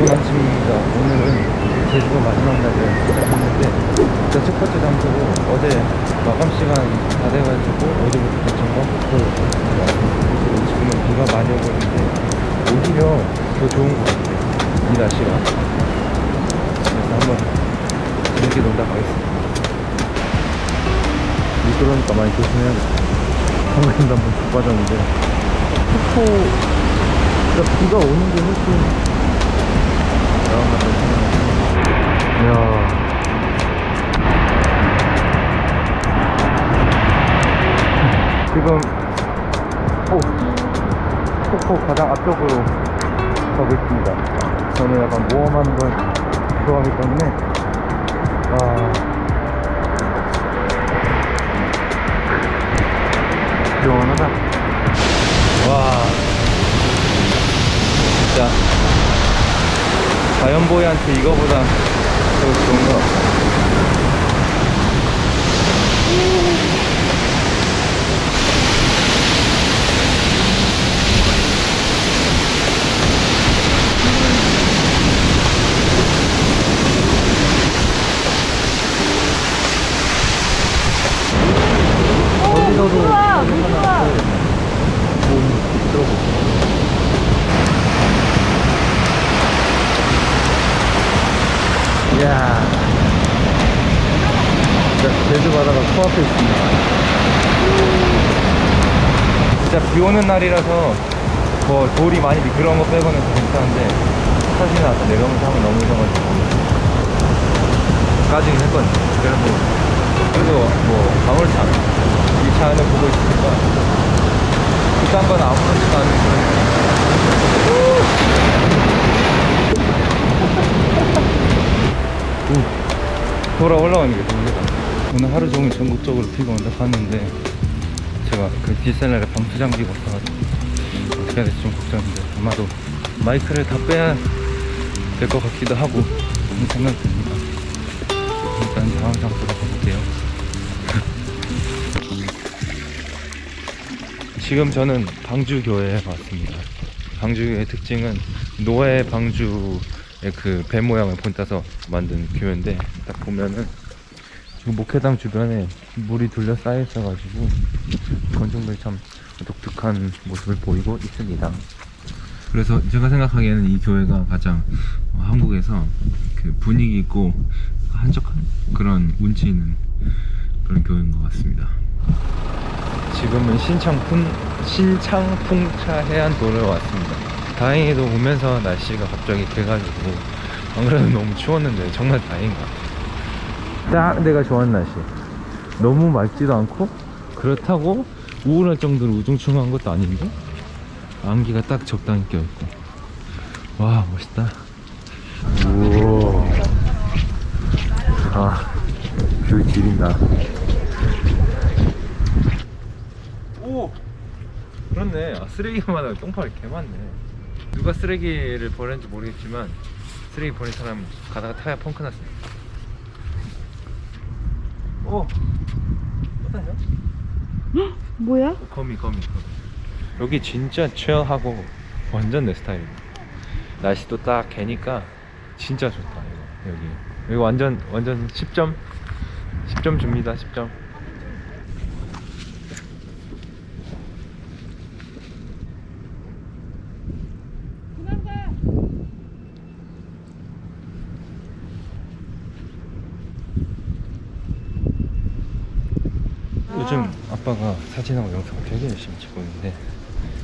좋은 아침입니다. 오늘은 제주도 마지막 날을 시작했는데 일단 첫 번째 장소로 어제 마감 시간 다 돼가지고 어제부터 전광폭포 왔습니다. 지금은 비가 많이 오고 있는데 오히려 더 좋은 것 같아요, 이 날씨가. 그래서 한번 재밌게 놀다 가겠습니다. 미끄러우니까 많이 조심해야겠다. 방금도 한번 쭉 빠졌는데 폭포, 그러니까 비가 오는 게 훨씬 이야, 지금 폭포 가장 앞쪽으로 가고 있습니다. 저는 약간 모험하는 걸 좋아하기 때문에 시원하다. 와, 진짜 자연보이한테 이거보다 더 좋은 거 없어. 어디서도 들어보고. 이야, 제주 바다가 코앞에 있습니다. 진짜 비 오는 날이라서 뭐 돌이 많이 미끄러운 거 빼고는 괜찮은데 사실 아까 내려오면서 한번 넘어져가지고 까지긴 했거든요. 그래도 뭐 방울차 이 차 안에 보고 있으니까 비싼 건 아무렇지도 않은 그런. 돌아 올라오는 게 됩니다. 오늘 하루 종일 전국적으로 비가 온다 봤는데 제가 그 DSLR에 방수장비 못 사가지고 어떻게 해야 될지 좀 걱정인데 아마도 마이크를 다 빼야 될 것 같기도 하고 그런 생각이 듭니다. 일단 다음 장소로 가볼게요. 지금 저는 방주교회에 왔습니다. 방주교회의 특징은 노예 방주의 그 배 모양을 본따서 만든 교회인데 딱 보면은 지금 목회당 주변에 물이 둘러싸여 있어가지고 건축물이 참 독특한 모습을 보이고 있습니다. 그래서 제가 생각하기에는 이 교회가 가장 한국에서 그 분위기 있고 한적한 그런 운치 있는 그런 교회인 것 같습니다. 지금은 신창풍차 해안도로에 왔습니다. 다행히도 오면서 날씨가 갑자기 개가지고 안 그래도 너무 추웠는데 정말 다행인 것 같아요. 딱 내가 좋아하는 날씨. 너무 맑지도 않고 그렇다고 우울할 정도로 우중충한 것도 아닌데 안개가 딱 적당히 껴있고. 와, 멋있다. 우와, 뷰 지린다. 오, 그렇네. 쓰레기마다 똥파리 개 많네. 누가 쓰레기를 버렸는지 모르겠지만 쓰레기 버린 사람 가다가 타야 펑크 났습니다. 오, 어떠냐? 뭐야? 거미. 여기 진짜 최악하고 완전 내 스타일이야. 날씨도 딱 개니까 진짜 좋다. 이거 여기 완전 10점 줍니다. 10점. 요즘 아빠가 사진하고 영상을 되게 열심히 찍고 있는데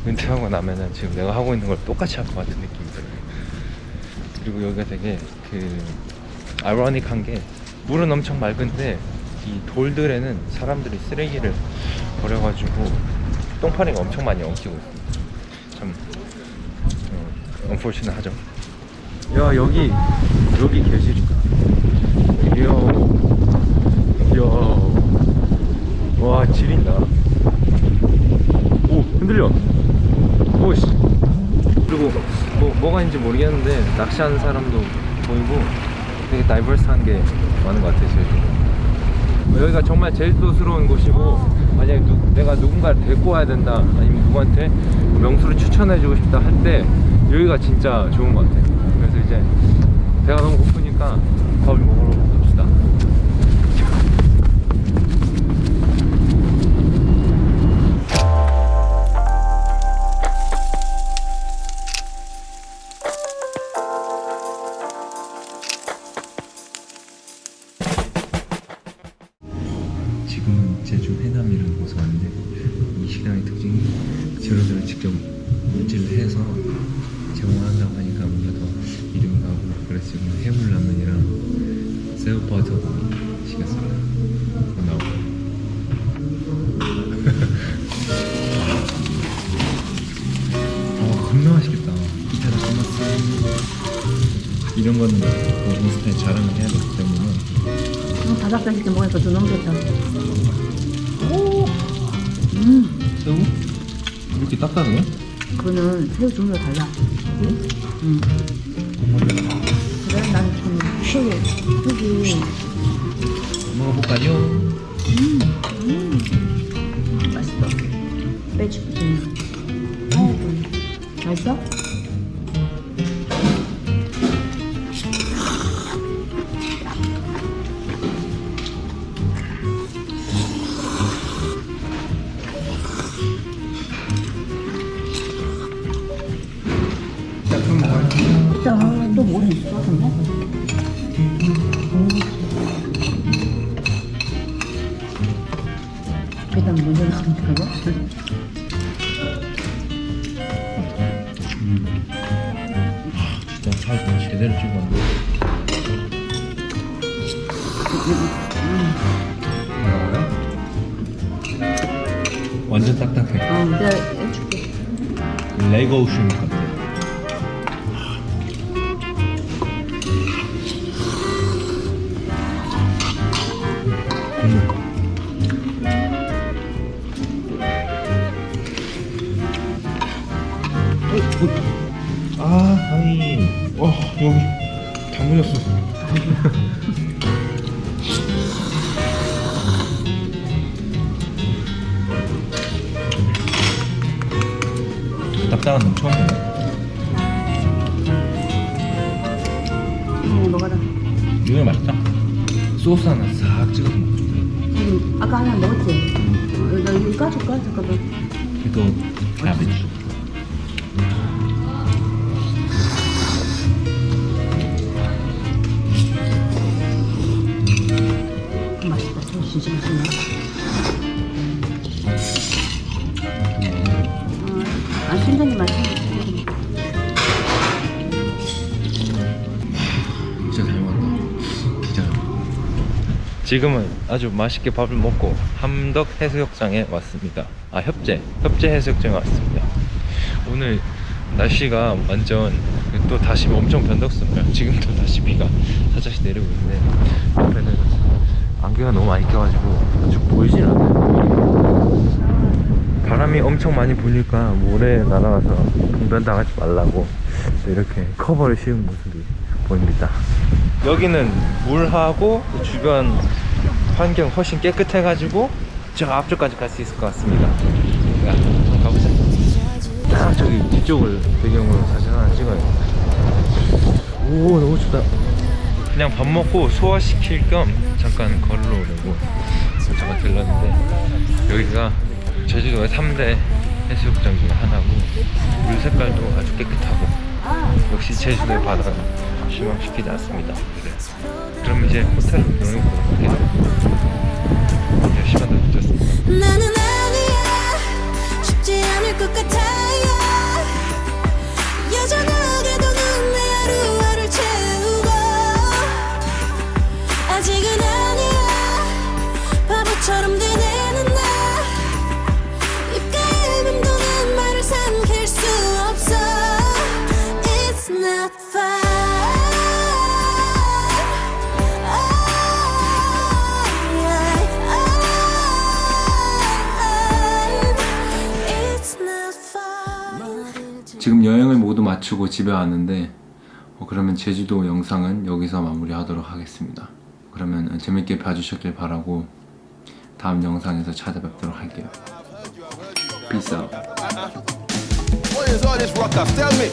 은퇴하고 나면은 지금 내가 하고 있는 걸 똑같이 할 것 같은 느낌이 들어요. 그리고 여기가 되게 그 아이러닉한 게 물은 엄청 맑은데 이 돌들에는 사람들이 쓰레기를 버려가지고 똥파리가 엄청 많이 엉키고 있습니다. 참 unfortunate 하죠. 야, 여기 개질이다. 이야, 와, 지린다. 오, 흔들려. 오씨. 그리고 뭐가 있는지 모르겠는데 낚시하는 사람도 보이고 되게 다이버스한 게 많은 것 같아요. 제주도. 여기가 정말 제주도스러운 곳이고 만약에 내가 누군가를 데리고 와야 된다, 아니면 누구한테 명소를 추천해주고 싶다 할 때 여기가 진짜 좋은 것 같아요. 그래서 이제 배가 너무 고프니까 밥을 먹으러 갑시다. 지금은 제주 해남이라는 곳에 왔는데 이 식당의 특징이 재료들을 직접 물질을 해서 제공한다고 하니까 뭔가 더 이름이 가고 그래서 지금 해물라면이랑 새우버터 시켰습니다. 나오고 겁나 맛있겠다. 이따가 끝났어. 이런 거는 그 인스타에 자랑을 해야 되기 때문에 바삭바삭 이렇게 먹으니까 더 너무 좋다. 새우? 이렇게 딱딱해? 그거는 새우 종류가 달라. 응. 그래, 난 좀 새우, 여기. 먹어볼까요? 맛있어. 빼주지. 맛있어? 진짜 또 뭐가 있어? 근데? 일단 먼저 나오는 거? 진짜 살 제대로 찍었는데 뭐라고요? 완전 딱딱해. 내가 해줄게. 레고 슈 같아. 아이, 여기 다 묻었어. 답답한 놈 처음 보네. 먹어라. 이거 맛있다. 소스 하나 싹 찍어서 먹고 싶다. 아까 하나 먹었지? 나 이거 까줄까? 잠깐만. 이거 캐비지. 맛있다. 진짜 맛있네. 신선히 맛있네. 진짜 잘 먹었다. 진짜. 지금은 아주 맛있게 밥을 먹고 함덕 해수욕장에 왔습니다. 협재 해수욕장에 왔습니다. 오늘 날씨가 완전 또 다시 엄청 변덕스러워요. 지금도 다시 비가 살짝씩 내리고 있는데 옆에는 안개가 너무 많이 껴가지고 쭉 보이질 않아요. 바람이 엄청 많이 부니까 모래에 날아가서 동변당하지 말라고 이렇게 커버를 씌운 모습이 보입니다. 여기는 물하고 주변 환경 훨씬 깨끗해가지고 저 앞쪽까지 갈 수 있을 것 같습니다. 자, 한번 가보자. 저기 뒤쪽을 배경으로 사진 하나 찍어요. 오, 너무 좋다. 그냥 밥 먹고 소화시킬 겸 잠깐 걸으러 오려고 잠깐 들렀는데 여기가 제주도의 3대 해수욕장 중에 하나고 물 색깔도 아주 깨끗하고 역시 제주도의 바다는 실망시키지 않습니다. 그럼 이제 호텔로 이동해보도록 할게요. 이제 시간도 늦었습니다. 나는 아니야 쉽지 않을 것 같아요 여전하게도 내 하루하루를 채우고 아직은 아니야 바보처럼 되뇌는 나 입가에 맴도는 말을 삼킬 수 없어 It's not fun 지금 여행을 모두 마치고 집에 왔는데 그러면 제주도 영상은 여기서 마무리하도록 하겠습니다. 그러면 재밌게 봐주셨길 바라고 다음 영상에서 찾아뵙도록 할게요. Peace out. What is all this ruckus? Tell me.